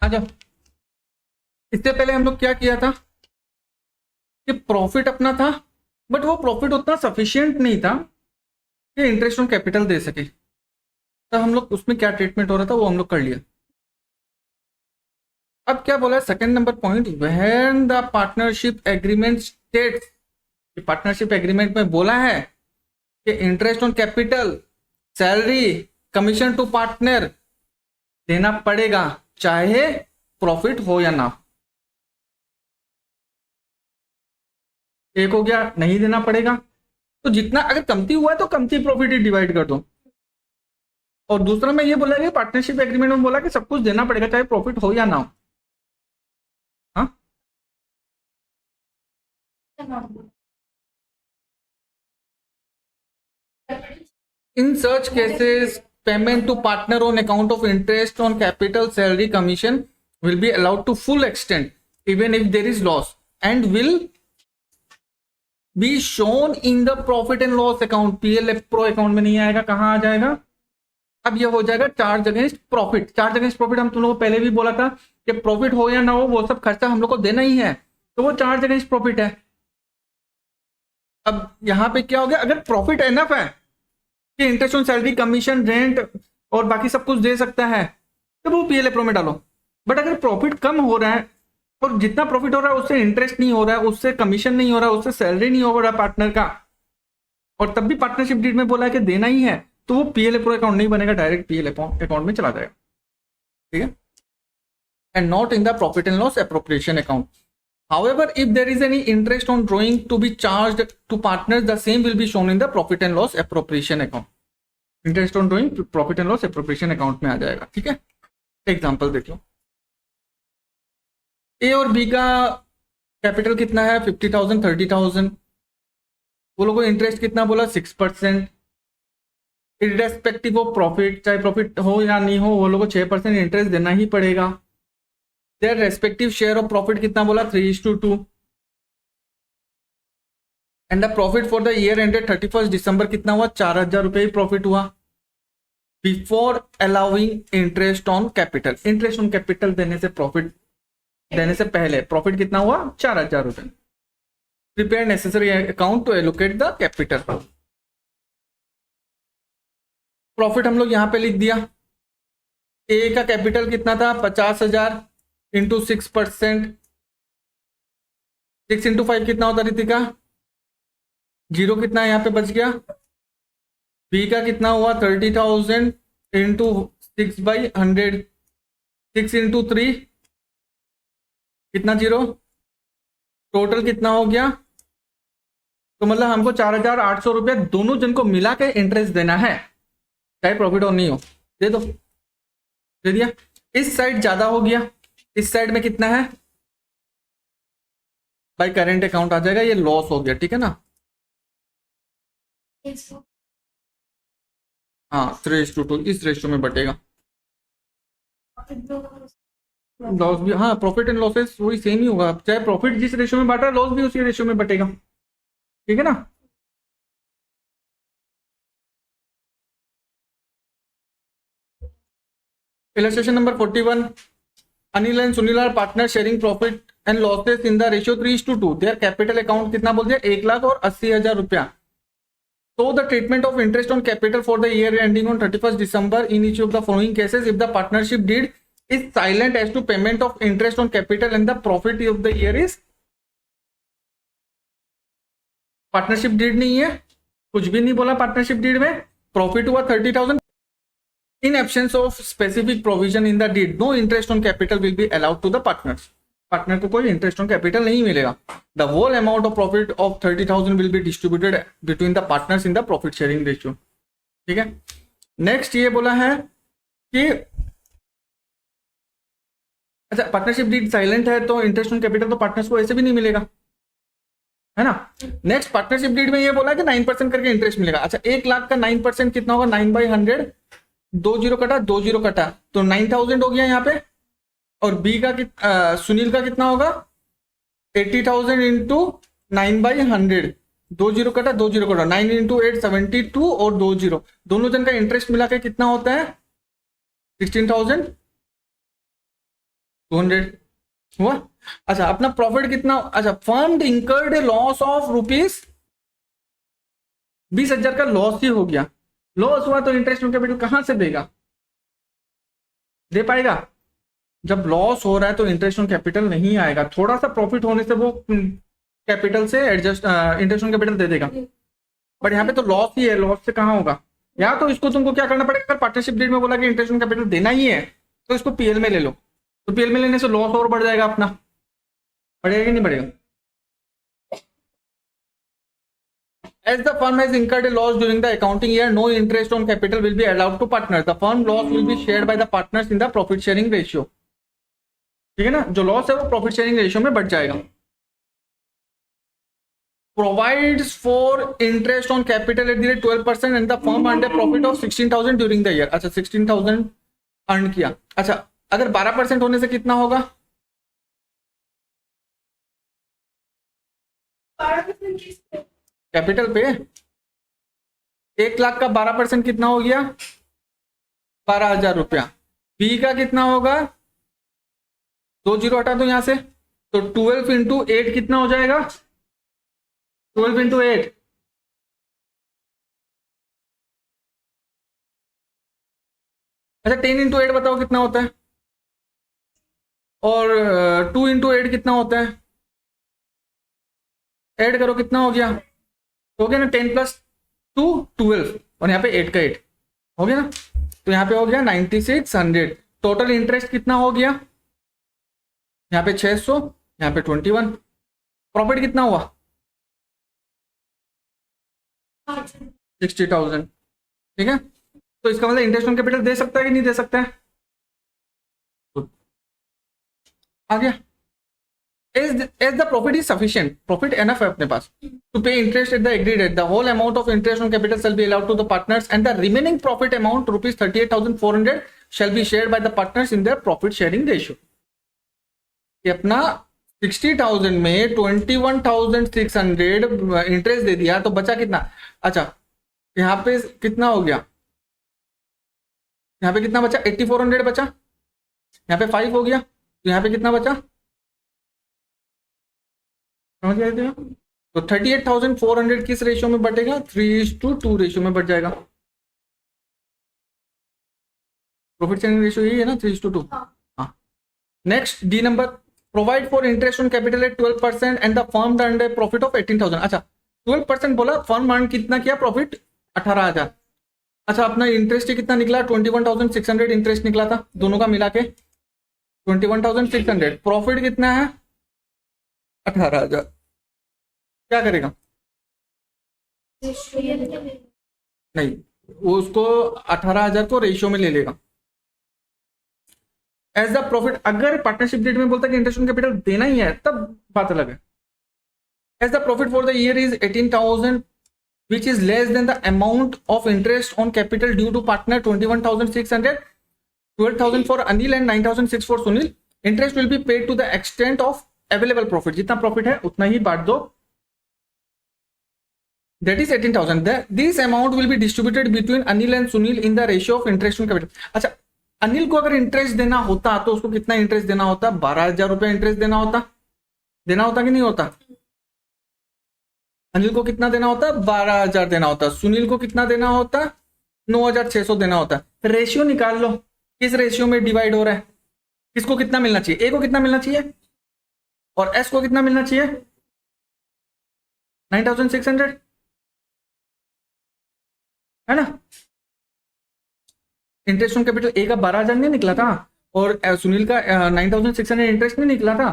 आ जाओ। इससे पहले हम लोग क्या किया था कि प्रॉफिट अपना था, बट वो प्रॉफिट उतना सफिशिएंट नहीं था कि इंटरेस्ट ऑन कैपिटल दे सके। तो हम लोग उसमें क्या ट्रीटमेंट हो रहा था वो हम लोग कर लिया। अब क्या बोला है second number point, when the partnership agreement states, partnership agreement में बोला है कि interest on capital, salary, commission to partner देना पड़ेगा चाहे प्रॉफिट हो या ना। एक हो गया नहीं देना पड़ेगा, तो जितना अगर कमती हुआ है तो कमती प्रॉफिट ही डिवाइड कर दो। और दूसरा में ये बोला कि पार्टनरशिप एग्रीमेंट में बोला कि सब कुछ देना पड़ेगा चाहे प्रॉफिट हो या ना हो। हाँ, in such cases payment to partner on account of interest on capital, salary, commission will be allowed to full extent even if there is loss and will be shown in the profit and loss account। PL pro account में नहीं आएगा, कहां आ जाएगा? अब ये हो जाएगा charge against profit. Charge against profit हम तुम लोगों को पहले भी बोला था कि प्रॉफिट हो या ना हो वो सब खर्चा हम लोग को देना ही है, तो वो चार्ज अगेंस्ट प्रॉफिट है। अब यहां पे क्या हो गया, अगर प्रॉफिट एनफ है कि interest on salary, commission, rent और बाकी सब कुछ दे सकता है तो वो पीएल प्रो में डालो। बट अगर प्रॉफिट कम हो रहा है और जितना प्रॉफिट हो रहा है उससे इंटरेस्ट नहीं हो रहा है, उससे कमीशन नहीं हो रहा है, उससे सैलरी नहीं हो रहा है पार्टनर का, और तब भी पार्टनरशिप डीड में बोला है कि देना ही है, तो वो पीएल प्रो अकाउंट नहीं बनेगा, डायरेक्ट पीएल अकाउंट में चला जाएगा। ठीक है, and not in the profit and loss appropriation account. However, if there is any interest on drawing to be charged to partners, the same will be shown in the profit and loss appropriation account। Interest on drawing profit and loss appropriation account में आ जाएगा। ठीक है, example देख लो। ए और B का capital कितना है 50,000, 30,000। वो लोगों को इंटरेस्ट कितना बोला 6%। इररेस्पेक्टिव ऑफ प्रॉफिट, चाहे प्रॉफिट हो या नहीं हो वो लोगों को 6% इंटरेस्ट देना ही पड़ेगा। Their respective share of profit कितना बोला 3:2। And the profit for the year ended 31 दिसंबर कितना हुआ 4,000 रुपए ही प्रॉफिट हुआ। Before allowing interest on capital, interest on capital देने से प्रॉफिट देने से पहले प्रॉफिट कितना हुआ 4,000 रुपए। Prepare necessary account to allocate the capital. Profit हम लोग यहां पे लिख दिया। ए का कैपिटल कितना था 50,000 इंटू 6%, 6 इंटू 5 कितना होता रितिका? 0 कितना यहाँ पे बच गया। बी का कितना हुआ 30,000 इंटू 6/100, 6 इंटू 3 कितना 0, टोटल कितना हो गया? तो मतलब हमको 4,800 रुपया दोनों जन को मिला के इंटरेस्ट देना है, चाहे प्रॉफिट और नहीं हो। दे दो, दे दिया। इस साइड ज्यादा हो गया, इस साइड में कितना है भाई करेंट अकाउंट आ जाएगा, ये लॉस हो गया। ठीक है ना, हाँ 3:2 इस रेशियो में बटेगा। लॉस भी, हाँ प्रॉफिट एंड लॉसेस वही सेम ही होगा, चाहे प्रॉफिट जिस रेशियो में बांटा है लॉस भी उसी रेशियो में बटेगा। ठीक है ना। Illustration number 41, Anil and Sunil are partner sharing profit and losses in the ratio 3:2। Their capital account कितना बोल दिया 1,80,000 रुपया। So the treatment of interest on capital for the year ending on 31st December in each of the following cases, if the partnership deed is silent as to payment of interest on capital and the profit of the year is, partnership deed नहीं है, कुछ भी नहीं बोला partnership deed में, profit हुआ 30,000। In absence of specific provision in the deed, no interest on capital will be allowed to the partners. Partner को कोई इंटरेस्ट ऑन कैपिटल नहीं मिलेगा। The whole amount of profit of 30,000 will be distributed between the partners in the profit sharing ratio. ठीक है, next ये बोला है कि अच्छा पार्टनरशिप डीड साइलेंट है तो इंटरेस्ट ऑन कैपिटल तो पार्टनर्स को ऐसे भी नहीं मिलेगा, है ना। नेक्स्ट पार्टनरशिप डीड में ये बोला है कि 9% करके इंटरेस्ट मिलेगा। अच्छा 1 लाख का 9% कितना होगा 9/100, 2 0 कटा 2 0 कटा तो 9,000 हो गया यहाँ पे। और बी का सुनील का कितना होगा 80,000 इंटू 9/100, 2 0 कटा 2 0 कटा 9 इंटू 8 72 और 2 0 दोनों जन का इंटरेस्ट मिला के कितना होता है 16,000। 200 हुआ। अच्छा, अपना प्रॉफिट कितना, अच्छा fund incurred loss of rupees 20,000 का लॉस ही हो गया। लॉस हुआ तो इंटरेस्ट ऑन कैपिटल कहां से देगा, दे पाएगा? जब लॉस हो रहा है तो इंटरेस्ट ऑन कैपिटल नहीं आएगा, थोड़ा सा प्रॉफिट होने से वो कैपिटल से एडजस्ट इंटरेस्ट ऑन कैपिटल दे देगा, बट यहाँ पे तो लॉस ही है, लॉस से कहाँ होगा? या तो इसको तुमको क्या करना पड़ेगा, अगर पार्टनरशिप डीड में बोला कि इंटरेस्ट ऑन कैपिटल देना ही है तो इसको पीएल में ले लो, तो पीएल में लेने से लॉस और बढ़ जाएगा अपना, बढ़ेगा कि नहीं बढ़ेगा? As the firm has incurred a loss during the accounting year, no interest on capital will be allowed to partners. The firm loss will be shared by the partners in the profit sharing ratio. ठीक है ना, जो loss है वो profit sharing ratio में बढ़ जाएगा। Provides for interest on capital at the rate 12% and the firm earned a profit of 16,000 during the year. अच्छा 16,000 अर्न किया। अच्छा, अगर 12% होने से कितना होगा? कैपिटल पे 1 लाख का 12% कितना हो गया? 12,000 रुपया। बी का कितना होगा? 2 जीरो हटा दो यहां से, तो 12 इंटू 8 कितना हो जाएगा? 12 इंटू 8 अच्छा 10 इंटू 8 बताओ कितना होता है? और 2 इंटू 8 कितना होता है? ऐड करो कितना हो गया? हो गया ना, 10 प्लस 2 12 और यहाँ पे 8 का 8 हो गया ना, तो यहाँ पे हो गया 9600। टोटल इंटरेस्ट कितना हो गया? यहाँ पे 600, यहाँ पे 21। प्रॉफिट कितना हुआ? 60,000। ठीक है, तो इसका मतलब इंटरेस्ट ऑन कैपिटल दे सकता है कि नहीं दे सकता है? आ गया। As the profit is sufficient, profit enough है अपने पास to pay interest at the agreed rate, the whole amount of interest on capital shall be allowed to the partners and the remaining profit amount rupees 38,400 shall be shared by the partners in their profit sharing ratio। ये अपना 60,000 में 21,600 interest दे दिया तो बचा कितना? अच्छा यहाँ पे कितना हो गया? यहाँ पे कितना बचा? 8400 बचा। यहाँ पे 5 हो गया, तो यहाँ पे कितना बचा? समझ गए थे? तो 38,400 किस रेशियो में बटेगा? 3:2 रेशियो में बढ़ जाएगा। प्रॉफिट शेयरिंग रेशियो यही है ना, 3:2। हाँ। Next D number, provide for interest on capital eight 12% and the firm earned A profit of 18,000। अच्छा 12% बोला, फर्म अर्न कितना किया प्रॉफिट? 18,000। अच्छा अपना इंटरेस्ट कितना निकला? 21,600 इंटरेस्ट निकला था दोनों का मिला के, 21,600। प्रॉफिट कितना है? 18,000। क्या करेगा? नहीं, वो उसको 18,000 को रेशियो में ले लेगा एज द प्रॉफिट। अगर पार्टनरशिप डेट में बोलता है कि इंटरेस्ट ऑन कैपिटल देना ही है तब बात अलग है। As the profit for the year is 18,000 which is less than the amount of interest on capital due to partner 21,600, 12,000 for Anil and 9,600 for Sunil. Interest will be paid to the extent of available profit। जितना profit है उतना ही बांट दो, that is 18,000। This amount will be distributed between Anil and Sunil in the ratio of interest on capital। अच्छा अनिल को अगर interest देना होता तो उसको कितना इंटरेस्ट देना होता? 12,000 रुपया इंटरेस्ट देना होता कि नहीं होता? अनिल को कितना देना होता? 12,000 देना होता। सुनील को कितना देना होता? 9,600 देना होता। रेशियो निकाल लो, किस रेशियो में डिवाइड हो रहा है, किसको कितना मिलना चाहिए? ए को कितना मिलना चाहिए और एस को कितना मिलना चाहिए? 9,600 है ना। इंटरेस्ट ऑन कैपिटल ए का 12,000 नहीं निकला था और सुनील का 9,600 इंटरेस्ट नहीं निकला था।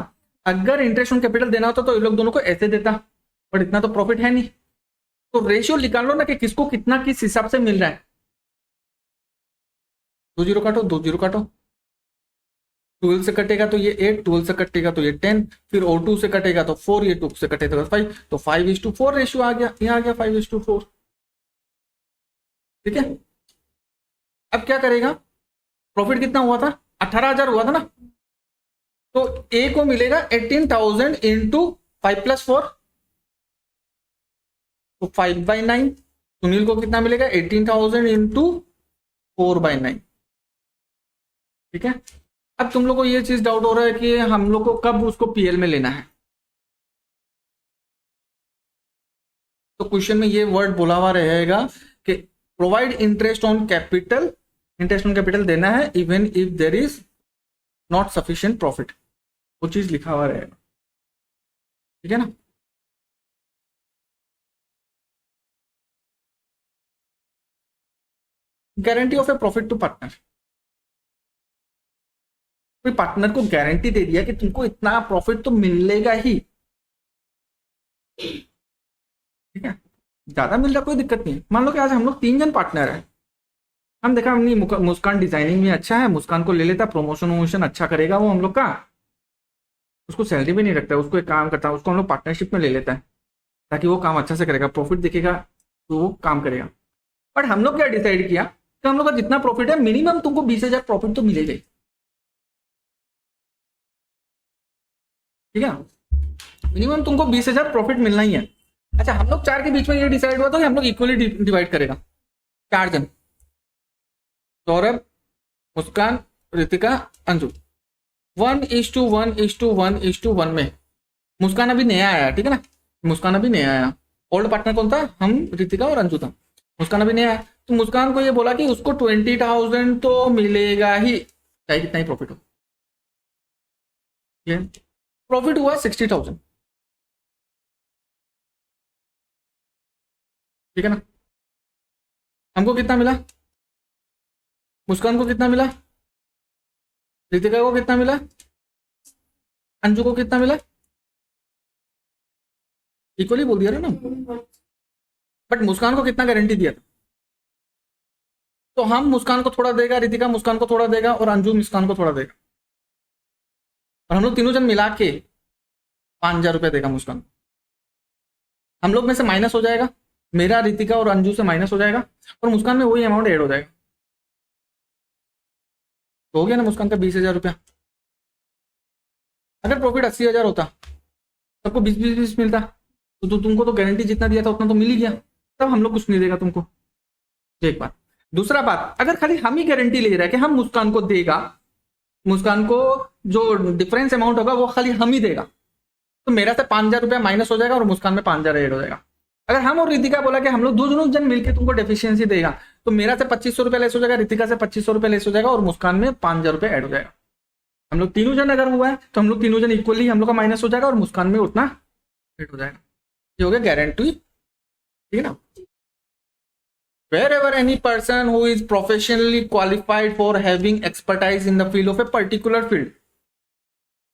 अगर इंटरेस्ट ऑन कैपिटल देना होता तो ये लोग दोनों को ऐसे देता, पर इतना तो प्रॉफिट है नहीं, तो रेशियो निकाल लो ना कि किसको कितना किस हिसाब से मिल रहा है। 2 जीरो काटो, 2 जीरो काटो, 12 से कटेगा तो ये 8, 12 से कटेगा तो ये 10, फिर और 2 से कटेगा तो 4, ये 2 से कटेगा तो 5, तो 5:4 रेशियो आ गया, यहाँ आ गया 5:4। ठीक है, अब क्या करेगा? प्रॉफिट कितना हुआ था? 18,000 हुआ था ना, तो ए को मिलेगा 18,000 इंटू 5 + 4, तो 5/9। सुनील को कितना मिलेगा? 18,000 इंटू 4/9। ठीक है, अब तुम लोग को ये चीज डाउट हो रहा है कि हम लोग को कब उसको पीएल में लेना है। तो क्वेश्चन में ये वर्ड बोला हुआ रहेगा कि provide interest on capital, interest on capital देना है even if there is not sufficient profit, वो चीज लिखा हुआ रहेगा, ठीक है ना। Guarantee of a profit to partner, कोई पार्टनर को गारंटी दे दिया कि तुमको इतना प्रॉफिट तो मिलेगा ही, ठीक है। ज्यादा मिल रहा कोई दिक्कत नहीं। मान लो कि आज हम लोग 3 जन पार्टनर है, हम देखा हमने मुस्कान डिजाइनिंग में अच्छा है, मुस्कान को ले लेता, प्रमोशन वमोशन अच्छा करेगा वो हम लोग का, उसको सैलरी भी नहीं रखता है, उसको एक काम करता है, उसको हम लोग पार्टनरशिप में ले लेता है ताकि वो काम अच्छा से करेगा, प्रॉफिट दिखेगा तो वो काम करेगा। बट हम लोग क्या डिसाइड किया कि हम लोग का जितना प्रॉफिट है मिनिमम तुमको 20,000 प्रॉफिट तो मिलेगा ही, ठीक है। मिनिमम तुमको 20,000 प्रॉफिट मिलना ही है। अच्छा, हम लोग 4 के बीच में ये डिसाइड हुआ था कि हम लोग इक्वली डिवाइड करेगा, 4 जन, सौरभ, मुस्कान, रितिका, अंजू, 1:1:1:1 में। मुस्कान अभी नया आया, ठीक है ना, मुस्कान अभी नया आया। ओल्ड पार्टनर कौन था, हम, रितिका और अंजू था। मुस्कान अभी नया आया, तो मुस्कान को ये बोला कि उसको 20,000 तो मिलेगा ही, चाहे कितना ही प्रॉफिट हो। प्रॉफिट हुआ 60,000, ठीक है ना। हमको कितना मिला, मुस्कान को कितना मिला, रितिका को कितना मिला, अंजू को कितना मिला, इक्वली बोल दिया ना। बट मुस्कान को कितना गारंटी दिया था, तो हम मुस्कान को थोड़ा देगा, रितिका मुस्कान को थोड़ा देगा और अंजू मुस्कान को थोड़ा देगा, और हम लोग तीनों जन मिला के 5,000 रुपया देगा मुस्कान। हम लोग में से माइनस हो जाएगा, मेरा, रितिका और अंजू से माइनस हो जाएगा, और मुस्कान में वही अमाउंट ऐड हो जाएगा, तो हो गया ना मुस्कान का 20,000 रुपया। अगर प्रॉफिट 80,000 होता, सबको 20-20 मिलता, तो तुमको तो गारंटी जितना दिया था उतना तो मिल ही गया, तब हम लोग कुछ नहीं देगा तुमको, एक बात। दूसरा बात, अगर खाली हम ही गारंटी ले रहे हैं कि हम मुस्कान को देगा, मुस्कान को जो डिफरेंस अमाउंट होगा वो खाली हम ही देगा, तो मेरा से 5,000 रुपया माइनस हो जाएगा और मुस्कान में 5,000 ऐड हो जाएगा। अगर हम और रितिका बोला कि हम लोग दोनों जन मिलकर तुमको डेफिशिएंसी देगा, तो मेरा से 2,500 रुपया लेस हो जाएगा, रितिका से 2,500 रुपया लेस हो जाएगा और मुस्कान में 5,000 रुपया ऐड हो जाएगा। हम लोग तीनों जन अगर हुआ है तो हम लोग तीनों जन इक्वली हम लोग का माइनस हो जाएगा और मुस्कान में उतना ऐड हो जाएगा। ये हो गया गारंटी, ठीक है ना। Wherever any person who is professionally qualified for having expertise in the field of a particular field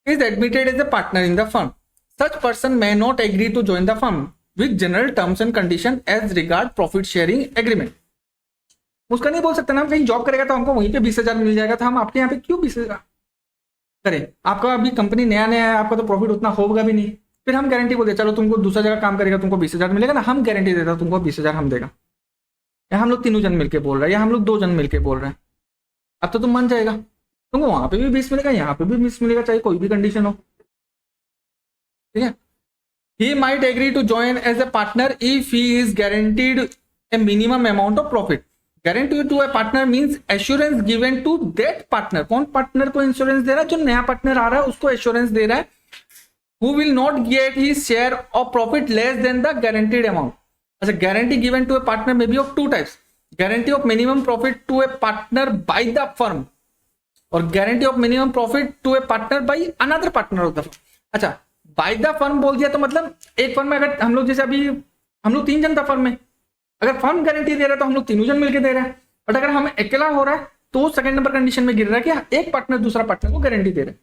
is admitted as a partner in the firm, such person may not agree to join the firm with general terms and conditions as regard profit sharing agreement. उसका नहीं बोल सकता ना, हम कहीं job करेगा तो हमको वहीं पे 20,000 मिल जाएगा, तो हम आपके यहाँ पे क्यों 20,000 करें। आपका अभी कंपनी नया नया है, आपका तो प्रॉफिट उतना होगा भी नहीं, फिर हम गारंटी बोलते चलो तुमको दूसरा जगह काम करेगा तुमको 20,000 मिलेगा ना, हम गारंटी देता तुमको 20,000 हम देगा, या हम लोग तीनों जन मिलके बोल रहे हैं, या हम लोग 2 जन मिलके बोल रहे हैं, अब तो तुम मान जाएगा, तुमको वहां पे भी 20 मिलेगा, यहाँ पे भी 20 मिलेगा, चाहे कोई भी कंडीशन हो, ठीक है। He might agree to join as a partner if he is guaranteed a minimum amount of profit. Guarantee to a partner means assurance given to that partner. कौन पार्टनर को इंश्योरेंस दे रहा है, जो नया पार्टनर आ रहा है उसको एश्योरेंस दे रहा है, who will not get his share of profit less than the guaranteed amount. अच्छा, guarantee given to a partner may be of 2 types. Guarantee of minimum profit to a partner by the firm और guarantee of minimum profit to a partner by another partner of the firm. अच्छा, bye the firm बोल दिया तो मतलब एक firm में अगर हम लोग जैसे अभी हम लोग 3 जन था फर्म में, अगर फर्म गारंटी दे रहा है तो हम लोग तीनों जन मिलकर दे रहे हैं, बट अगर हम अकेला हो रहा है तो वो सेकंड नंबर कंडीशन में गिर रहा है कि एक पार्टनर दूसरा पार्टनर को गारंटी दे रहा है।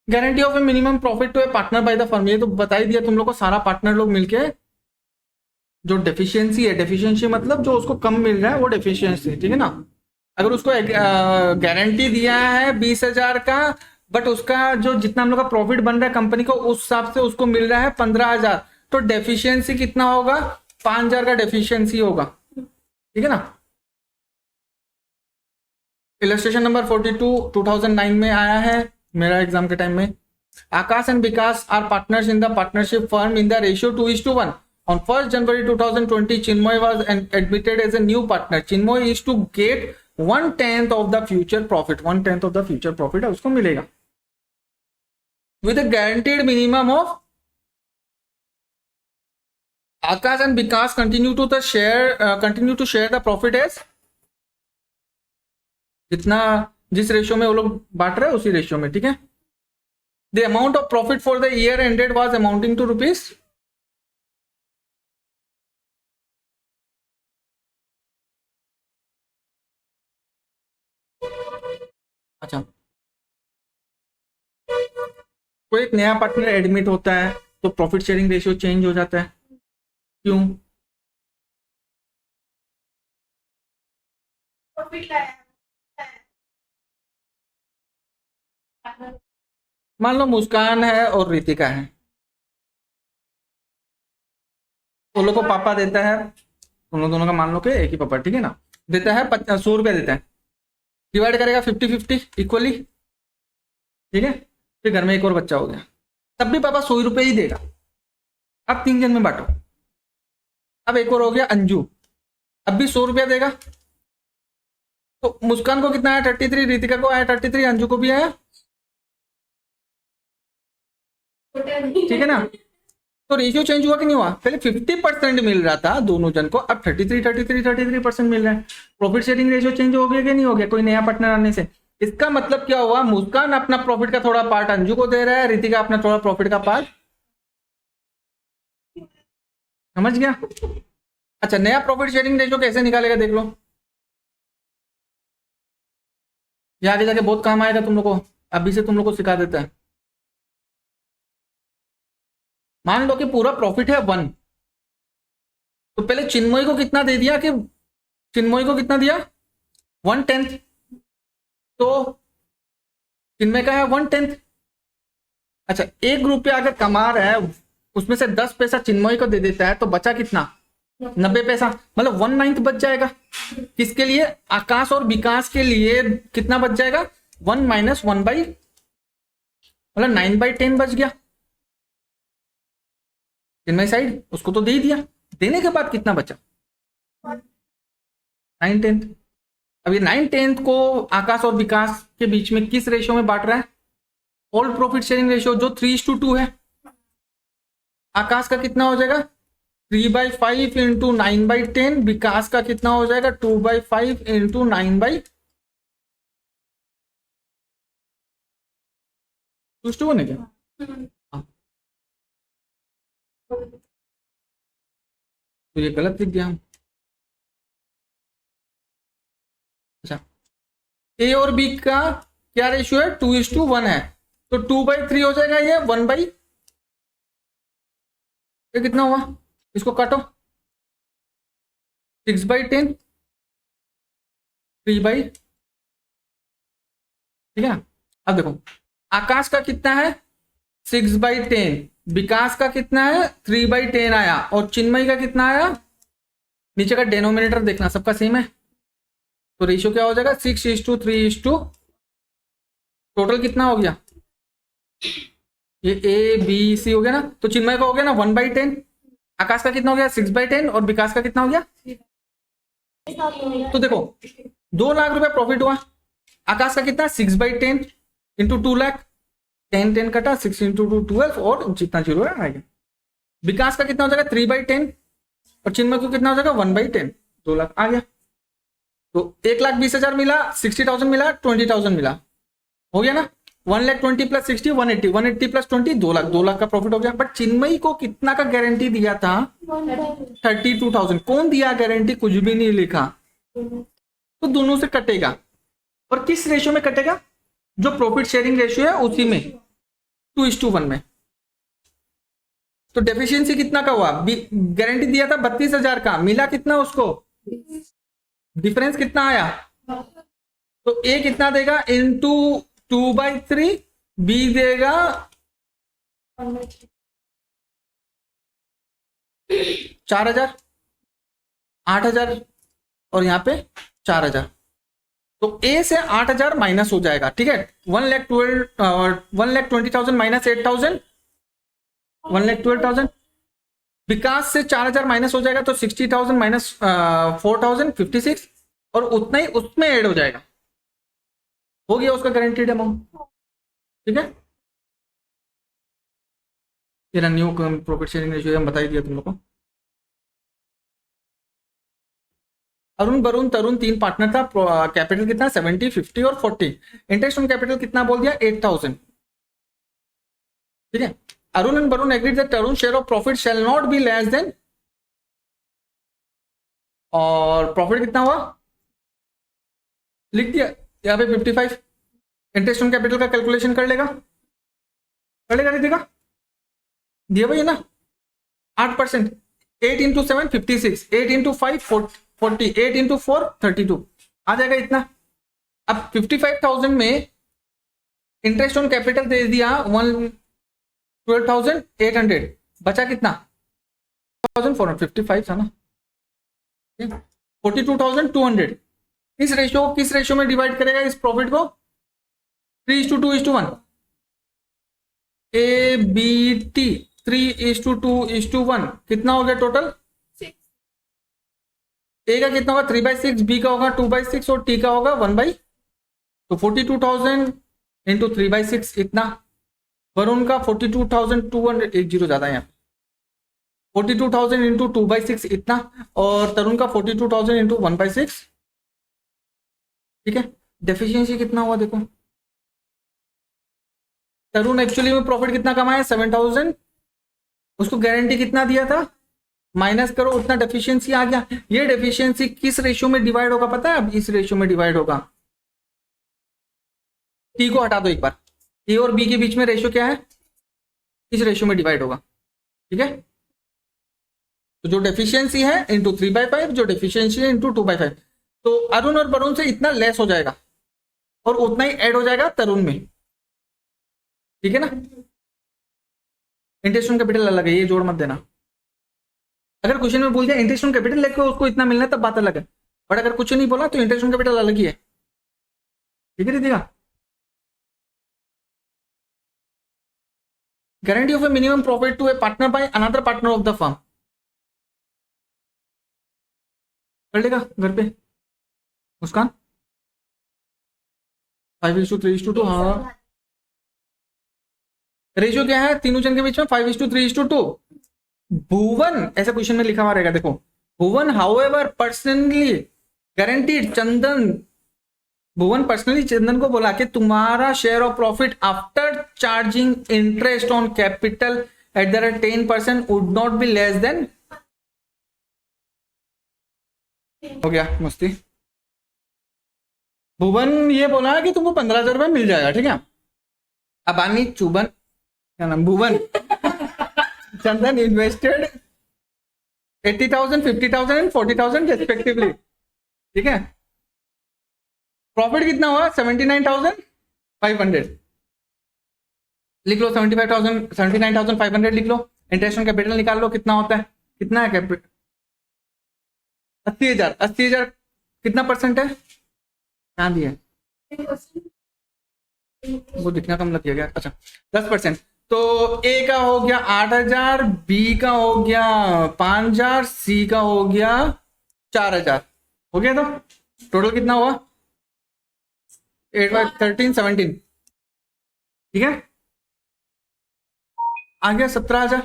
Guarantee of a minimum profit to a partner by the firm, ये तो बता ही दिया तुम लोग को, सारा पार्टनर लोग मिलके जो डेफिशिएंसी है, डेफिशिएंसी मतलब जो उसको कम मिल रहा है वो डेफिशिएंसी, ठीक है ना। अगर उसको गारंटी दिया है 20,000 का, बट उसका जो जितना हम लोग का प्रॉफिट बन रहा है कंपनी को उस हिसाब से उसको मिल रहा है 15,000, तो डेफिशिएंसी कितना होगा, 5,000 का डेफिशिएंसी होगा, ठीक है ना। इलस्ट्रेशन नंबर 42 2009 में आया है मेरा एग्जाम के टाइम में। Akash and Vikas are partners in the partnership firm in the ratio 2:1. On 1st January 2020, Chinmoy was admitted as a new partner. Chinmoy is to get 1/10 of the future profit, 1/10 of the future profit है उसको मिलेगा with a guaranteed minimum of Akash and Vikas continue to share the profit as जितना जिस ratio में वो लोग बांट रहे हैं उसी रेशियो में, ठीक है। The amount of profit for the year ended was amounting to rupees, अच्छा कोई एक नया पार्टनर एडमिट होता है तो प्रॉफिट शेयरिंग रेशियो चेंज हो जाता है, क्यों? मान लो मुस्कान है और रितिका है, उन लोग को पापा देता है, उन लोग दोनों का मान लो कि एक ही पापा, ठीक है ना, देता है 100 रुपया देता है, डिवाइड करेगा 50-50 इक्वली, ठीक है। फिर घर में एक और बच्चा हो गया, तब भी पापा 100 रुपये ही देगा। अब 3 जन में बांटो, अब एक और हो गया अंजू, अब भी 100 रुपया देगा। तो मुस्कान को कितना आया 33, रितिका को आया 33, अंजू को भी आया, ठीक है ना। तो रेशियो चेंज हुआ कि नहीं हुआ? पहले 50% मिल रहा था दोनों जन को, अब 33% मिल रहा है। प्रॉफिट शेयरिंग रेशियो चेंज हो गया कि नहीं हो गया कोई नया पार्टनर आने से? इसका मतलब क्या हुआ, मुस्कान अपना प्रॉफिट का थोड़ा पार्ट अंजू को दे रहा है, रितिका अपना थोड़ा प्रॉफिट का पार्ट, समझ गया। अच्छा नया प्रॉफिट शेयरिंग रेशियो कैसे निकालेगा देख लो, ये आगे जाके बहुत काम आएगा तुम लोग को, अभी से तुम लोग को सिखा देता है। मान लो कि पूरा प्रॉफिट है 1, तो पहले चिन्मयी को कितना दे दिया, कि चिन्मयी को कितना दिया 1/10, तो चिन्मय का है 1/10। अच्छा 1 रुपया अगर कमा रहा है उसमें से 10 पैसा चिन्मयी को दे देता है तो बचा कितना 90 पैसा, मतलब 1/9 बच जाएगा। किसके लिए? आकाश और विकास के लिए कितना बच जाएगा 1 - 1 बाई, मतलब 9/10 बच गया। चिन्मय साइड उसको तो दे ही दिया, देने के बाद कितना बचा 9/10। अब ये 9/10 को आकाश और विकास के बीच में किस रेशियो में बांट रहा है? ऑल प्रॉफिट शेयरिंग रेशियो जो 3:2 है। आकाश का कितना हो जाएगा 3/5 इंटू 9/10, विकास का कितना हो जाएगा 2/5 इंटू 9/2 बने क्या? तो ये गलत लिख दिया हम। अच्छा ए और बी का क्या रेशियो है 2:1 है, तो 2/3 हो जाएगा, ये 1/, ये कितना हुआ इसको काटो 6/10, 3/, ठीक है। अब देखो आकाश का कितना है 6/10, विकास का कितना है 3/10 आया, और चिन्मयी का कितना आया, नीचे का डेनोमिनेटर देखना सबका सेम है, तो रेशियो क्या हो जाएगा 6:3, टोटल कितना हो गया, ये ए बी सी हो गया ना, तो चिन्मय का हो गया ना 1/10, आकाश का कितना हो गया 6/10, और विकास का कितना हो गया। तो देखो 2 लाख रुपए प्रॉफिट हुआ, आकाश का कितना 6/10 इंटू 2 लाख, 10 कटा 6 इंटू 2 12, और जितना जीरो है आएगा। विकास का कितना हो जाएगा 3/10, और चिन्मय को कितना हो जाएगा 1/10, 2 लाख आ गया। तो 1,20,000 मिला, 60,000 मिला, 20,000 मिला, हो गया ना। 1,20,000 प्लस 60 180, 180 प्लस 20 2 लाख, 2 लाख का प्रॉफिट हो गया। बट चिन्मयी को कितना का गारंटी दिया था 32,000, कौन दिया गारंटी, कुछ भी नहीं लिखा, तो दोनों से कटेगा। और किस रेशियो में कटेगा, जो प्रॉफिट शेयरिंग रेशियो है उसी में 2:1 में। तो डेफिशिएंसी कितना का हुआ, गारंटी दिया था 32,000 का, मिला कितना उसको, डिफरेंस कितना आया, तो ए कितना देगा इंटू 2/3, बी देगा 4,000, 8,000, और यहां पे 4,000, तो ए से 8,000 माइनस हो जाएगा, ठीक है। 1,20,000 माइनस 8,000, 1,12,000। विकास से 4,000 माइनस हो जाएगा, तो 60,000 माइनस 4,000 56, और उतना ही उसमें ऐड हो जाएगा, हो गया उसका गारंटीड अमाउंट। ठीक है, ये न्यू प्रॉफिट शेयरिंग रेशियो हम बता ही दिया तुम लोग को। अरुण वरुण तरुण 3 पार्टनर था, कैपिटल कितना 70 50 और 40, इंटरेस्ट ऑन कैपिटल कितना बोल दिया 8000। ठीक है, Arun and Varun agreed that Arun share of profit shall not be less than, और प्रॉफिट कितना हुआ लिख दिया यहाँ पे 55। इंटरेस्ट ऑन कैपिटल का कैलकुलेशन कर लेगा नहीं देगा, दिया भाई है ना 8%, 8 इंटू 7 56, 8 इंटू 5 40, 8 इंटू 4 32, आ जाएगा इतना। अब 55,000 में इंटरेस्ट ऑन कैपिटल दे दिया 12,800, बचा कितना 455 था ना, 42,200। किस रेशियो में डिवाइड करेगा इस प्रॉफिट को, 3:2:1, ए बी टी 3:2:1, कितना हो गया टोटल, ए का कितना होगा 3/6, बी का होगा 2/6 और टी का होगा 1/, तो 42,000 इंटू 3/6 इतना, वरुण का 42,200, एक जीरो ज्यादा है यहाँ, 42,000 इंटू 2/6 इतना, और तरुण का 42,000 इंटू 1/6। ठीक है, डेफिशिएंसी कितना हुआ देखो, तरुण एक्चुअली में प्रॉफिट कितना कमाया 7,000, उसको गारंटी कितना दिया था, माइनस करो उतना डेफिशिएंसी आ गया। ये डेफिशिएंसी किस रेशियो में डिवाइड होगा पता है, अब इस रेशियो में डिवाइड होगा, टी को हटा दो एक बार, ए और बी के बीच में रेशियो क्या है, इस रेशियो में डिवाइड होगा। ठीक है, तो जो डेफिशिएंसी है इंटू 3/5, जो डेफिशिएंसी है इंटू 2/5, तो अरुण और वरुण से इतना लेस हो जाएगा और उतना ही ऐड हो जाएगा तरुण में। ठीक है ना, इंटरेस्ट ऑन कैपिटल अलग है, ये जोड़ मत देना। अगर क्वेश्चन में बोल दिया इंटरेस्ट ऑन कैपिटल लेके उसको इतना मिलना है तब बात अलग है, बट अगर कुछ नहीं बोला तो इंटरेस्ट ऑन कैपिटल अलग ही है। ठीक है दीदी, guarantee of a minimum profit to a partner by another partner of the firm, कर लेगा घर पे मुस्कान, 5:3:2, हाँ रेशियो क्या है तीनों जन के बीच में 5:3:2। भुवन ऐसा क्वेश्चन में लिखा हुआ रहेगा देखो, भुवन हाउएवर पर्सनली गारंटीड चंदन, भुवन पर्सनली चंदन को बोला कि तुम्हारा share of profit after charging interest on capital at the rate 10% would not be less than, हो गया मस्ती। भुवन ये बोला कि तुमको 15,000 रुपये मिल जाएगा। ठीक है, अबानी चुबन क्या नाम, भुवन चंदन इन्वेस्टेड 80,000, 50,000 एंड 40,000 रेस्पेक्टिवली। ठीक है, प्रॉफिट कितना हुआ 79,500, लिख लो 79,500 लिख लो। इंटरेस्ट ऑन कैपिटल निकाल लो कितना होता है, कितना है कैपिटल 80,000, 80,000 कितना परसेंट है, कहाँ दिया वो दिखना कम लग गया, अच्छा 10%। तो ए का हो गया 8,000, बी का हो गया 5,000, सी का हो गया 4,000, हो गया। तो टोटल कितना हुआ 8 by 13 17। ठीक है, आ गया 17,000,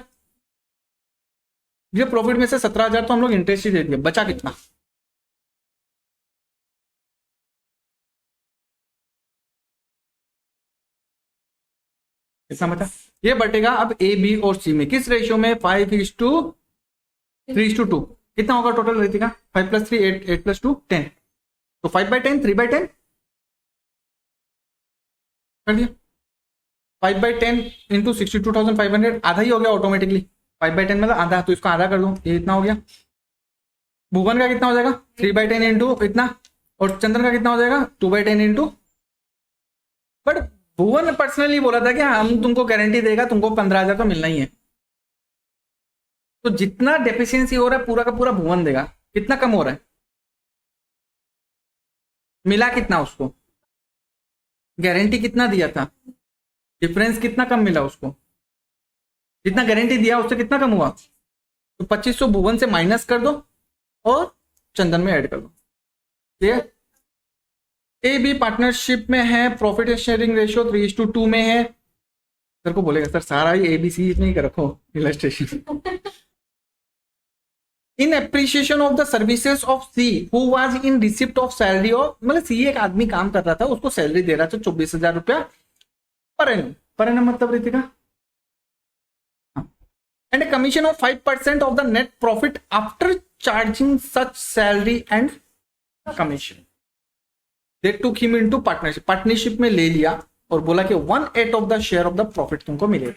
ये प्रॉफिट में से 17,000 तो हम लोग इंटरेस्ट ही दे दिए, बचा कितना, कितना बचा, ये बटेगा अब ए बी और सी में किस रेशियो में 5:3:2, कितना होगा टोटल रितिका, 5 + 3 8, 8 + 2 10, तो 5/10 3/10 कर दिया, 5/10 इंटू 62,500, आधा ही हो गया ऑटोमेटिकली, 5/10 मतलब आधा, तो इसको आधा कर दो, ये इतना हो गया। भुवन का कितना हो जाएगा 3/10 इंटू इतना, और चंद्रन का कितना हो जाएगा 2/10 इंटू, बट भुवन पर्सनली बोला था कि हम तुमको गारंटी देगा, तुमको 15,000 तो मिलना ही है। तो जितना डेफिशिएंसी हो रहा है पूरा का पूरा भुवन देगा, कितना कम हो रहा है, मिला कितना उसको, गारंटी कितना दिया था, डिफरेंस कितना कम मिला उसको, जितना गारंटी दिया उससे कितना कम हुआ, तो 2500 भुवन से माइनस कर दो और चंदन में ऐड कर दो। ये ए बी पार्टनरशिप में है, प्रॉफिट शेयरिंग रेशियो 3:2 में है। सर को बोलेगा सर सारा ही ABC में ही रखो illustration. In appreciation of the services of see who was in receipt of salary of, मतलब सी एक आदमी काम कर रहा था, उसको सैलरी दे रहा था 24,000 रुपया पर एनम। पर एनम मतलब Ritika, and a commission of 5% of the net profit after charging such salary and commission. They took him into partnership, partnership में ले लिया और बोला कि 1/8 of the share of the profit तुमको मिलेगा।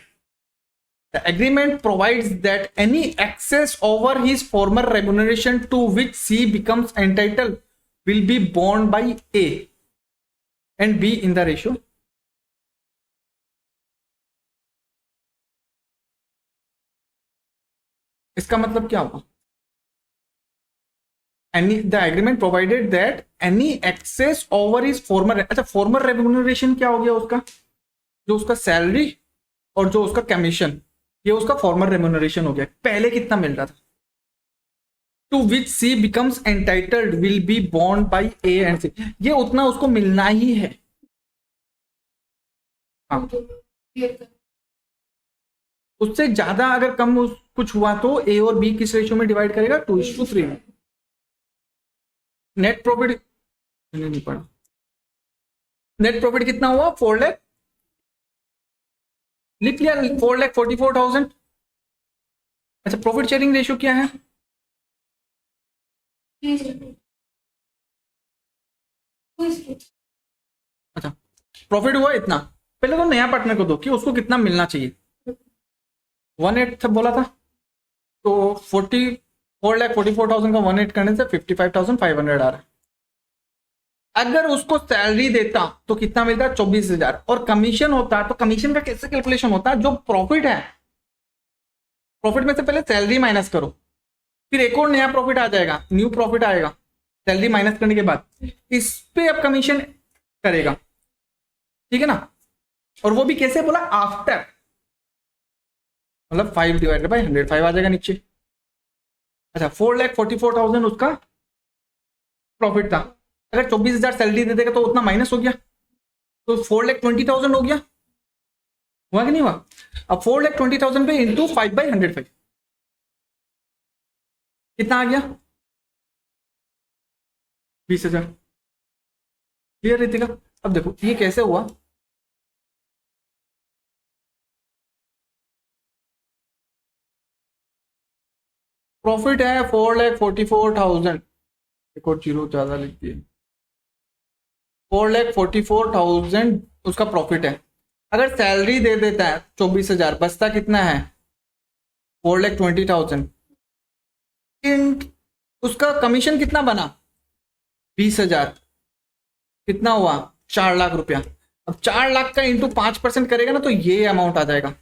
The agreement provides that any excess over his former remuneration to which C becomes entitled will be borne by A and B in the ratio. इसका मतलब क्या होगा? The agreement provided that any excess over his former, अच्छा former remuneration क्या हो गया उसका? जो उसका सैलरी और जो उसका कमीशन, ये उसका फॉर्मर रेम्यूनरेशन हो गया। पहले कितना मिल रहा था? To which C becomes entitled will be borne by A and C, ये उतना उसको मिलना ही है। हाँ, उससे ज्यादा अगर कम कुछ हुआ तो ए और बी किस रेशियो में डिवाइड करेगा? 2:3 में। नेट प्रॉफिट नहीं पड़ा, नेट प्रॉफिट कितना हुआ? 4 लाख, लिख लिया 4,44,000। अच्छा, प्रॉफिट शेयरिंग रेशियो क्या है? अच्छा, प्रॉफिट हुआ इतना, पहले तो नया पार्टनर को दो कि उसको कितना मिलना चाहिए। 1/8 बोला था, तो 4,44,000 का 1/8 करने से 55,500 आ रहा है। अगर उसको सैलरी देता तो कितना मिलता? 24,000। और कमीशन होता तो कमीशन का कैसे कैलकुलेशन होता? जो प्रॉफिट है, प्रॉफिट में से पहले सैलरी माइनस करो, फिर एक और नया प्रॉफिट आ जाएगा, न्यू प्रॉफिट आएगा सैलरी माइनस करने के बाद, इस पे अब कमीशन करेगा, ठीक है ना? और वो भी कैसे बोला? आफ्टर, मतलब 5/100, 5 आ जाएगा नीचे। अच्छा, 4,44,000 उसका प्रॉफिट था। अगर 24,000 सैलरी दे देगा तो उतना माइनस हो गया, तो 4,20,000 हो गया, हुआ कि नहीं हुआ? अब 4,20,000 पे इंटू 5/105 कितना आ गया? 20,000। क्लियर रितिका? अब देखो ये कैसे हुआ। प्रॉफिट है 4,44,000, एक और जीरो ज्यादा लिख दिए, 4,44,000 उसका प्रॉफिट है। अगर सैलरी दे देता है 24,000, बचता कितना है? 4,20,000। उसका कमीशन कितना बना? 20,000। कितना हुआ? 4 लाख रुपया। अब 4 लाख का इंटू 5% करेगा ना, तो ये अमाउंट आ जाएगा।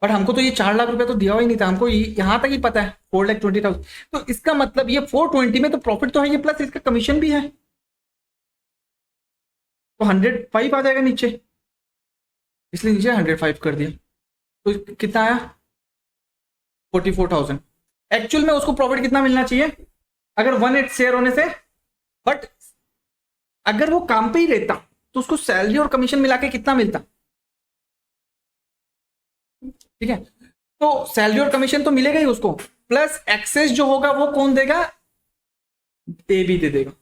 बट हमको तो ये 4 लाख रुपया तो दिया हुआ ही नहीं था, हमको यहां तक ही पता है 4,20,000। तो इसका मतलब ये 420 में तो प्रॉफिट तो है ये, प्लस इसका कमीशन भी है, तो 105 आ जाएगा नीचे, इसलिए नीचे 105 कर दिया। तो कितना आया? 44,000। एक्चुअल में उसको प्रॉफिट कितना मिलना चाहिए अगर 1/8 शेयर होने से? बट अगर वो काम पे ही रहता तो उसको सैलरी और कमीशन मिला के कितना मिलता? ठीक है, तो सैलरी और कमीशन तो मिलेगा ही उसको, प्लस एक्सेस जो होगा वो कौन देगा? ए बी दे देगा।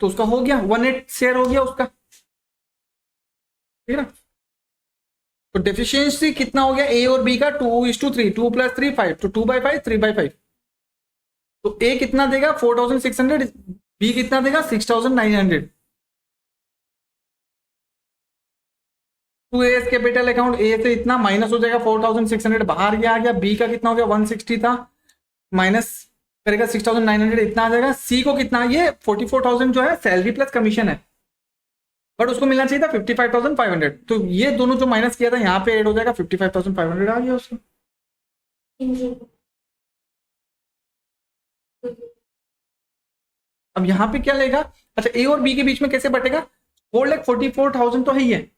तो उसका हो गया 1/8 शेयर हो गया उसका, ठीक है ना? तो डेफिशिएंसी कितना हो गया ए और बी का? 2:3, 2 + 3 5, तो 2/5, 3/5। तो ए कितना देगा? 4,600, बी कितना देगा? 6,900। 2 कैपिटल अकाउंट, ए से इतना माइनस हो जाएगा 4,600, बाहर गया आ गया। बी का कितना हो गया? 160 था, माइनस करेगा 6,900, इतना आ जाएगा। सी को कितना? ये 44,000 जो है सैलरी प्लस कमीशन है, बट उसको मिलना चाहिए था 55,500। तो ये दोनों जो माइनस किया था यहाँ पे ऐड हो जाएगा, 55,500 आ गया उसको। अब यहाँ पे क्या लेगा? अच्छा, ए और बी के बीच में कैसे बटेगा? 4,44,000 तो है ही है,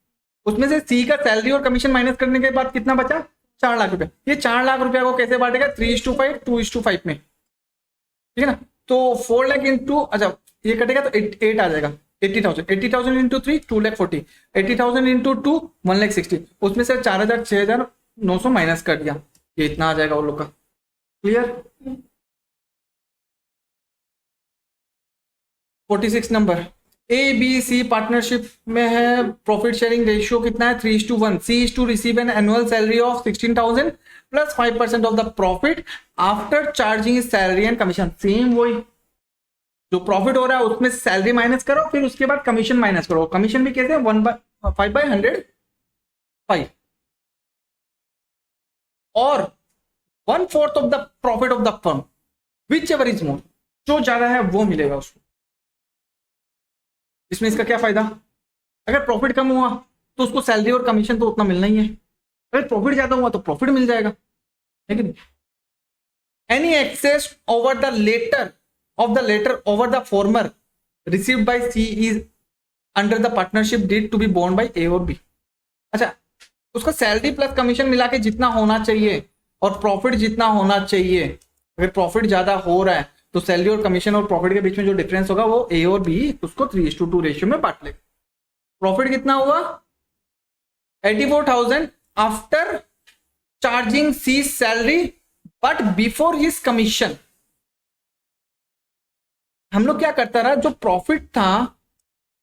उसमें से सी का सैलरी और कमीशन माइनस करने के बाद कितना बचा? 4 लाख रुपया। ये 4 लाख रुपया को कैसे बांटेगा? 3:5, 2:5 में, ठीक है ना। तो 4 लाख इंटू, अच्छा ये कटेगा तो 8 आ जाएगा, 80,000। 80,000 इंटू 3, 2,40,000। 80,000 इंटू 2, 1,60,000। उसमें से 4,000 6,900 माइनस कर दिया, ये इतना आ जाएगा वो लोग का। क्लियर? 46 नंबर, ए बी सी पार्टनरशिप में है, प्रॉफिट शेयरिंग रेशियो कितना है? 3:1। C is to receive an annual salary of 16,000 plus 5% of the profit after charging salary and commission. Same वही, जो प्रॉफिट हो रहा है उसमें सैलरी माइनस करो, फिर उसके बाद कमीशन माइनस करो। कमीशन भी कैसे? 1/5/100 और 1/4 of the profit of the firm, which ever is more, जो ज्यादा है वो मिलेगा उसको। इसमें इसका क्या फायदा? अगर प्रॉफिट कम हुआ तो उसको सैलरी और कमीशन तो उतना मिलना ही है, अगर प्रॉफिट ज्यादा हुआ तो प्रॉफिट मिल जाएगा, है कि नहीं? Any excess over the letter of the letter over the former received by C is under the partnership deed to be borne by A और B। अच्छा, उसका सैलरी प्लस कमीशन मिला के जितना होना चाहिए और प्रॉफिट जितना होना चाहिए, अगर प्रॉफिट ज्यादा हो रहा है तो सैलरी और कमीशन और प्रॉफिट के बीच में जो डिफरेंस होगा वो A और B उसको 3:2 रेशियो में बांट लेगा। प्रॉफिट कितना हुआ? 84,000 after charging C salary but before his commission. हम लोग क्या करता रहा, जो प्रॉफिट था,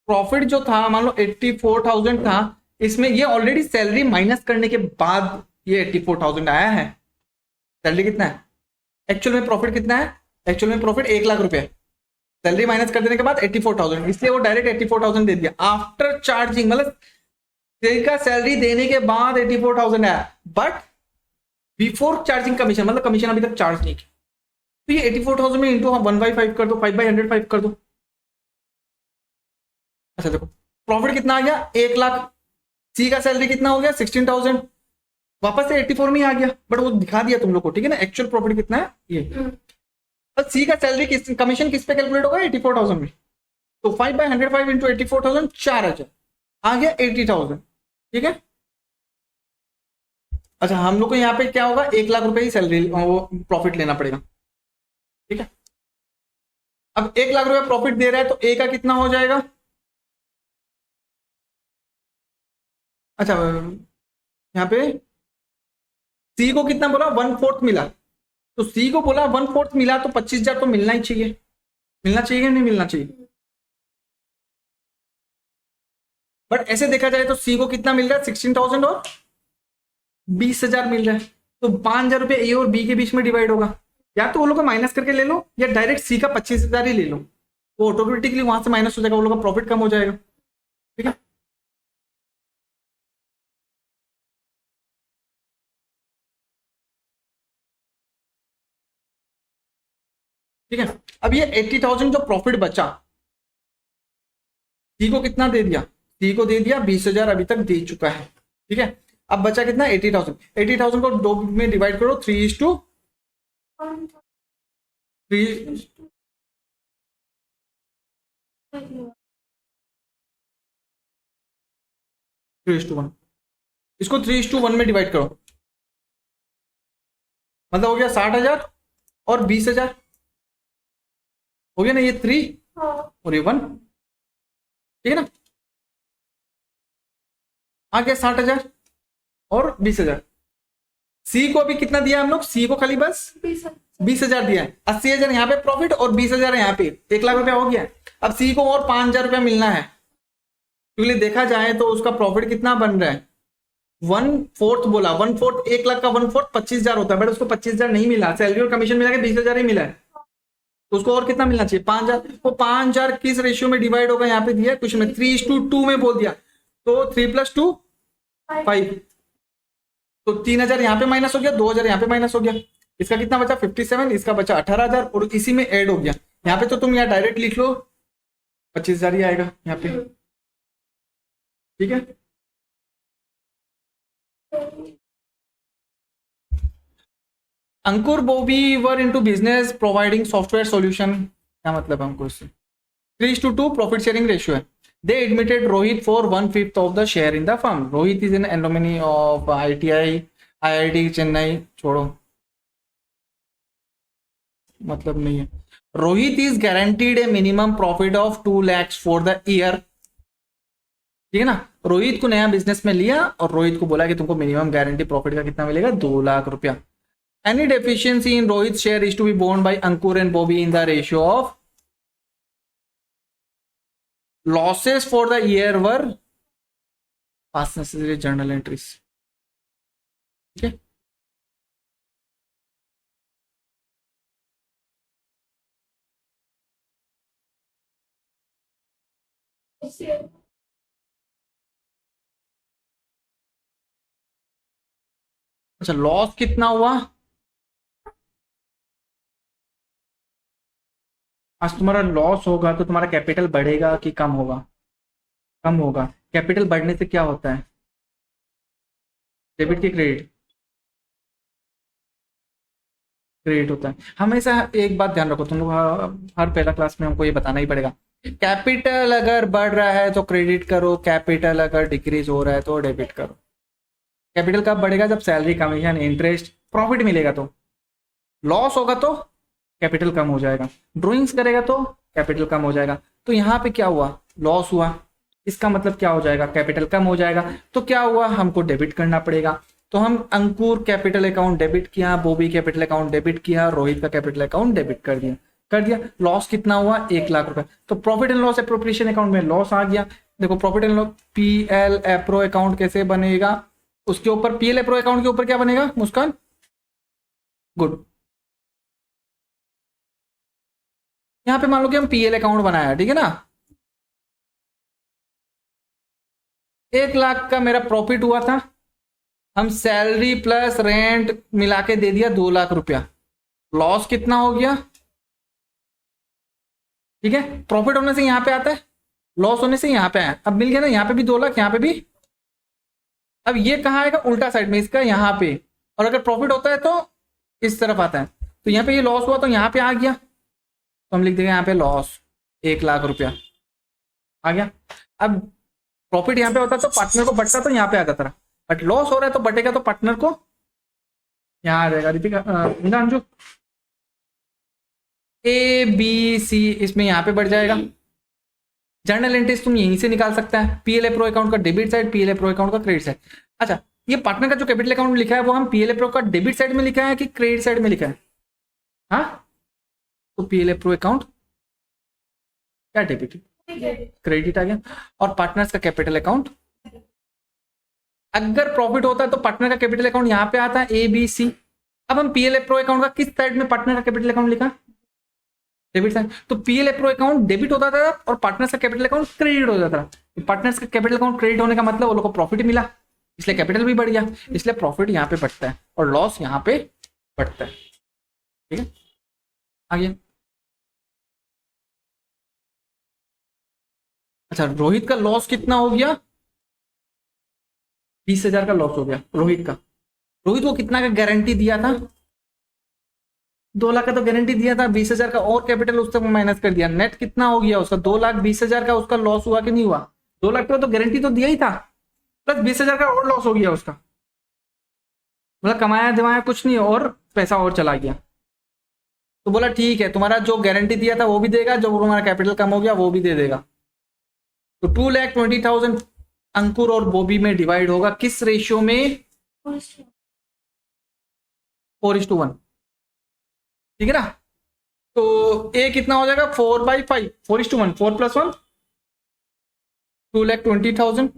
प्रॉफिट जो था मान लो 84,000 था, इसमें ये ऑलरेडी सैलरी माइनस करने के बाद ये 84,000 आया है। सैलरी कितना है? एक्चुअल में प्रॉफिट कितना है? एक्चुअल में प्रॉफिट 1,00,000 रुपए, सैलरी माइनस कर देने के बाद 84,000, इसलिए वो डायरेक्ट 84,000 दे दिया। आफ्टर चार्जिंग मतलब का सैलरी देने के बाद 84,000 आया, बट बिफोर चार्जिंग कमीशन मतलब कमीशन अभी तक चार्ज नहीं किया। तो ये 84,000 में इंटू 1/5 कर दो, 5/105 कर दो। अच्छा देखो प्रॉफिट कितना आ गया? 1,00,000। सी का सैलरी कितना हो गया? 16,000। वापस से 84 में आ गया, बट वो दिखा दिया तुम लोग को, ठीक है ना। एक्चुअल प्रॉफिट कितना है ये। अब सी का सैलरी किस कमीशन किस पे कैलकुलेट होगा? 84,000 में। तो 5/105 इंटू 84,000 4,000 आ गया 80,000, ठीक है। अच्छा हम लोग को यहाँ पे क्या होगा? 1,00,000 रुपए ही सैलरी वो प्रॉफिट लेना पड़ेगा, ठीक है। अब 1,00,000 रुपए प्रॉफिट दे रहा है तो ए का कितना हो जाएगा? अच्छा यहाँ पे सी को कितना बोला? 1/4 मिला, तो सी को बोला 1/4 मिला तो 25,000 तो मिलना ही चाहिए। मिलना चाहिए या नहीं मिलना चाहिए? बट ऐसे देखा जाए तो सी को कितना मिल रहा है? 16,000 और 20,000 मिल रहा है, तो 5,000 रुपए ए और बी के बीच में डिवाइड होगा। या तो वो लोग को माइनस करके ले लो या डायरेक्ट सी का 25,000 ही ले लो, वो ऑटोमेटिकली वहां से माइनस हो जाएगा, वो लोग का प्रॉफिट कम हो जाएगा, ठीक है। ठीक है, अब ये 80,000 जो प्रॉफिट बचा, सी को कितना दे दिया? सी को दे दिया 20,000 अभी तक दे चुका है, ठीक है। अब बचा कितना? 80,000। 80,000 को 2 में डिवाइड करो, 3:3 3:1। इसको 3:1 में डिवाइड करो, मतलब हो गया 60,000 और 20,000 हो गया ना, ये 3 और ये 1, ठीक है ना। आ गया 60,000 और 20,000। सी को अभी कितना दिया हम लोग? सी को खाली बस 20,000 दिया है। 80,000 यहाँ पे प्रॉफिट और 20,000 यहाँ पे, 1,00,000 रुपया हो गया। अब सी को और 5,000 रुपया मिलना है, क्योंकि देखा जाए तो उसका प्रॉफिट कितना बन रहा है? 1/4 बोला, 1/4 1,00,000 का 1/4 25,000 होता है, बट उसको 25,000 नहीं मिला, सैलरी और कमीशन मिला के 20,000 ही मिला है, तो उसको और कितना मिलना चाहिए? 5,000। वो 5,000 किस रेशियो में डिवाइड होगा? यहाँ पे दिया कुछ में 3:2 में बोल दिया, तो 3 + 2 5, तो 3,000 यहाँ पे माइनस हो गया, 2,000 यहाँ पे माइनस हो गया, इसका कितना बचा? 57, इसका बचा 18,000 और इसी में ऐड हो गया। यहाँ पे तो तुम यहाँ डायरेक्ट लिख लो 25,000 ही आएगा यहाँ पे, ठीक है। Ankur Bobby were into business providing software solution, क्या मतलब अंकुर से? 3:2 प्रॉफिट शेयरिंग रेशियो है। They admitted Rohit for 1/5 of the share in the firm. Rohit is an alumni of ITI IIT Chennai छोड़ो, मतलब नहीं है। Rohit is guaranteed A minimum profit of 2 lakhs for the year, ठीक है ना। रोहित को नया बिजनेस में लिया और रोहित को बोला कि तुमको मिनिमम गारंटी प्रॉफिट का कितना मिलेगा, 2 लाख रुपया। Any deficiency in Rohit share is to be borne by Ankur and Bobby in the ratio of losses for the year were pass necessary journal entries, ठीक है। अच्छा, लॉस कितना हुआ आज तुम्हारा लॉस होगा तो तुम्हारा कैपिटल बढ़ेगा कि कम होगा, कम होगा। कैपिटल बढ़ने से क्या होता है, डेबिट की क्रेडिट, क्रेडिट होता है हमेशा। एक बात ध्यान रखो तुम लोग, हर पहला क्लास में हमको ये बताना ही पड़ेगा, कैपिटल अगर बढ़ रहा है तो क्रेडिट करो, कैपिटल अगर डिक्रीज हो रहा है तो डेबिट करो। कैपिटल कब बढ़ेगा, जब सैलरी, कमीशन, इंटरेस्ट, प्रॉफिट मिलेगा। तो लॉस होगा तो कैपिटल कम हो जाएगा, ड्रॉइंग्स करेगा तो कैपिटल कम हो जाएगा। तो यहाँ पे क्या हुआ, लॉस हुआ, इसका मतलब क्या हो जाएगा, कैपिटल कम हो जाएगा। तो क्या हुआ, हमको डेबिट करना पड़ेगा। तो हम अंकुर कैपिटल अकाउंट डेबिट किया, बॉबी कैपिटल अकाउंट डेबिट किया, रोहित का कैपिटल अकाउंट डेबिट कर दिया, कर दिया। लॉस कितना हुआ, 1 लाख रुपए। तो profit and loss appropriation account में लॉस आ गया। देखो profit and loss PL appro account कैसे बनेगा, उसके ऊपर पीएल एप्रो अकाउंट के ऊपर क्या बनेगा मुस्कान, गुड। यहाँ पे मान लो कि हम पीएल अकाउंट बनाया, ठीक है ना। 1 लाख का मेरा प्रॉफिट हुआ था, हम सैलरी प्लस रेंट मिला के दे दिया 2 लाख रुपया। लॉस कितना हो गया, ठीक है। प्रॉफिट होने से यहाँ पे आता है, लॉस होने से यहाँ पे आया। अब मिल गया ना, यहाँ पे भी 2 लाख, यहाँ पे भी। अब ये कहाँ आएगा, उल्टा साइड में, इसका यहाँ पे। और अगर प्रॉफिट होता है तो इस तरफ आता है। तो यहाँ पे ये लॉस हुआ तो यहाँ पे आ गया, तो हम लिख देंगे यहाँ पे लॉस 1 लाख रुपया आ गया। अब प्रॉफिट यहाँ पे होता तो पार्टनर को बटता तो यहाँ पे आ जाता रहा, बट लॉस हो रहा है तो बटेगा तो पार्टनर को यहाँ आ जाएगा। Ritika, Anju, A B C इसमें यहाँ पे बढ़ जाएगा। जर्नल एंट्रीज तुम यहीं से निकाल सकता है, पीएलए प्रो अकाउंट का debit side, PLA pro account का क्रेडिट साइड। अच्छा, ये पार्टनर का जो कैपिटल अकाउंट लिखा है वो हम पीएलए प्रो का डेबिट साइड में लिखा है कि क्रेडिट साइड में लिखा है, हाँ। तो पीएलए प्रो अकाउंट क्या डेबिट, क्रेडिट आ गया। और पार्टनर्स का कैपिटल अकाउंट, अगर प्रॉफिट होता है तो पार्टनर का कैपिटल अकाउंट यहाँ पे आता है, ए बी सी। अब हम पीएलए प्रो अकाउंट का किस साइड में पार्टनर का कैपिटल अकाउंट लिखा, डेबिट साइड। तो पीएलए प्रो अकाउंट डेबिट होता था और पार्टनर्स का कैपिटल अकाउंट क्रेडिट हो जाता था। पार्टनर्स का कैपिटल अकाउंट क्रेडिट होने का मतलब वो लोग को प्रॉफिट मिला, इसलिए कैपिटल भी बढ़ गया, इसलिए प्रॉफिट यहाँ पे बढ़ता है और लॉस यहाँ पे बढ़ता है, ठीक है। आगे, अच्छा रोहित का लॉस कितना हो गया, 20,000 का लॉस हो गया रोहित का। रोहित को कितना का गारंटी दिया था, 2 लाख का तो गारंटी दिया था, 20,000 का और कैपिटल उससे माइनस कर दिया, नेट कितना हो गया उसका, 2,20,000 का उसका लॉस हुआ कि नहीं हुआ। 2 लाख का तो गारंटी तो दिया ही था, प्लस 20,000 का और लॉस हो गया उसका, मतलब कमाया धमाया कुछ नहीं और पैसा और चला गया। तो बोला ठीक है, तुम्हारा जो गारंटी दिया था वो भी देगा, जो तुम्हारा कैपिटल कम हो गया वो भी दे देगा। तो 2,20,000 अंकुर और बॉबी में डिवाइड होगा किस रेशियो में, 4:1, ठीक है ना। तो ए कितना हो जाएगा, 4/5, 4:1, 4+1, 2,20,000।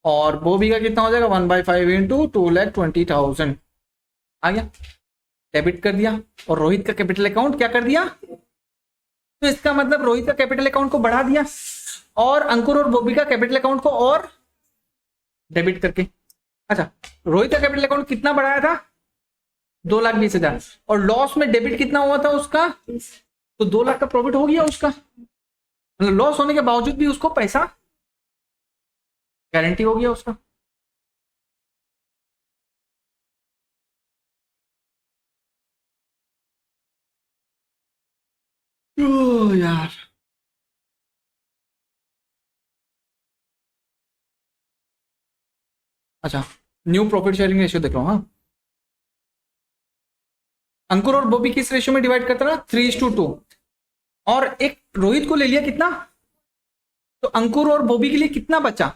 और बॉबी का कितना हो जाएगा, 1/5 इंटू 2,20,000 आ गया, डेबिट कर दिया। और रोहित का कैपिटल अकाउंट क्या कर दिया, तो इसका मतलब रोहित का कैपिटल अकाउंट को बढ़ा दिया और अंकुर और बॉबी का कैपिटल अकाउंट को और डेबिट करके। अच्छा, रोहित का कैपिटल अकाउंट कितना बढ़ाया था, 2,20,000, और लॉस में डेबिट कितना हुआ था उसका, तो 2 लाख का प्रॉफिट हो गया उसका, मतलब लॉस होने के बावजूद भी उसको पैसा गारंटी हो गया उसका। यार अच्छा, न्यू प्रॉफिट शेयरिंग रेशियो देख रहा हूँ। हाँ, अंकुर और बॉबी किस रेशियो में डिवाइड करता ना, 3:2। और एक रोहित को ले लिया कितना, तो अंकुर और बॉबी के लिए कितना बचा।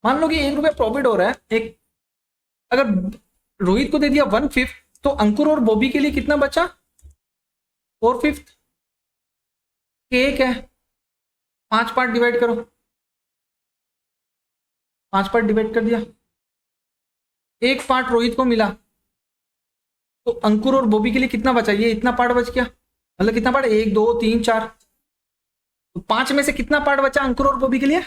मान लो कि 1 रुपया प्रॉफिट हो रहा है, एक अगर रोहित को दे दिया 1/5, तो अंकुर और बॉबी के लिए कितना बचा, 4/5। एक है, 5 पार्ट डिवाइड करो, 5 पार्ट डिवाइड कर दिया, एक पार्ट रोहित को मिला, तो अंकुर और बॉबी के लिए कितना बचा, ये इतना पार्ट बच गया, मतलब कितना पार्ट, 1 2 3 4, तो 5 में से कितना पार्ट बचा अंकुर और बॉबी के लिए।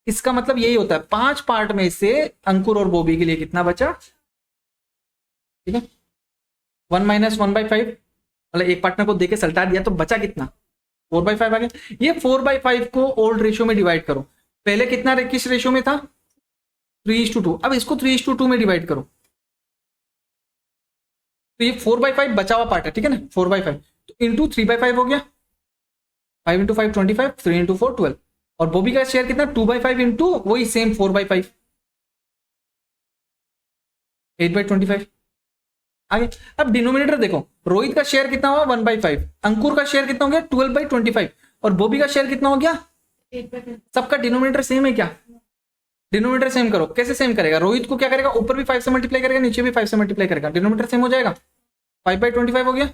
इसका मतलब यही होता है, 5 पार्ट में से अंकुर और बॉबी के लिए कितना बचा, ठीक है। 1 - 1/5, मतलब एक पार्टनर को देके सल्टा दिया तो बचा कितना, 4/5 आ गया। ये 4/5 को ओल्ड रेशियो में डिवाइड करो। पहले कितना किस रेशियो में था, 3:2। अब इसको 3:2 में डिवाइड करो, तो ये 4/5 बचा हुआ पार्ट है, ठीक है ना, 4/5 तो इंटू 3/5 हो गया, 5 × 5 25, 3 × 4 12। और बॉबी का शेयर कितना, 2/5 इंटू वही सेम 4/5, 8/25 आगे। अब डिनोमिनेटर देखो, रोहित का शेयर कितना हुआ 1/5, अंकुर का शेयर कितना हो गया 12/25, और बॉबी का शेयर कितना हो गया 8/5। सबका डिनोमिनेटर सेम है क्या, डिनोमिनेटर सेम करो। कैसे सेम करेगा, रोहित को क्या करेगा, ऊपर भी 5 से मल्टीप्लाई करेगा, नीचे भी 5 से मल्टीप्लाई करेगा, डिनोमिनेटर सेम हो जाएगा, 5/25 हो गया।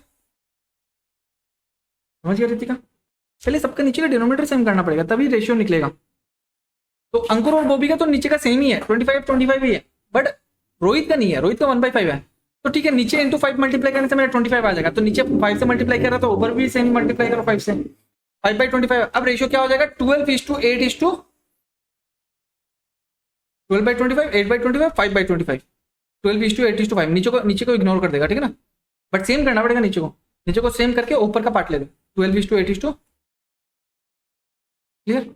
समझ गया रितिका, पहले सबका नीचे का डिनोमिनेटर सेम करना पड़ेगा तभी रेशियो निकलेगा। तो अंकुर और बॉबी का तो नीचे का सेम ही है, 25 ही है, बट रोहित का नहीं है, रोहित का 1/5 है। तो ठीक है, नीचे इंटू 5 मल्टीप्लाई करने से मेरा 25 आ जाएगा, तो नीचे 5 से मल्टीप्लाई कर रहा तो ऊपर भी सेम मल्टीप्लाई करो 5 से, 5/25। अब रेशियो क्या हो जाएगा, 12:8:12/25, 8/25, 5/25, 12:8:5। नीचे को इग्नोर कर देगा, ठीक है ना, बट सेम करना पड़ेगा, नीचे को सेम करके ऊपर का पार्ट ले लो, 12:8:2। क्लियर।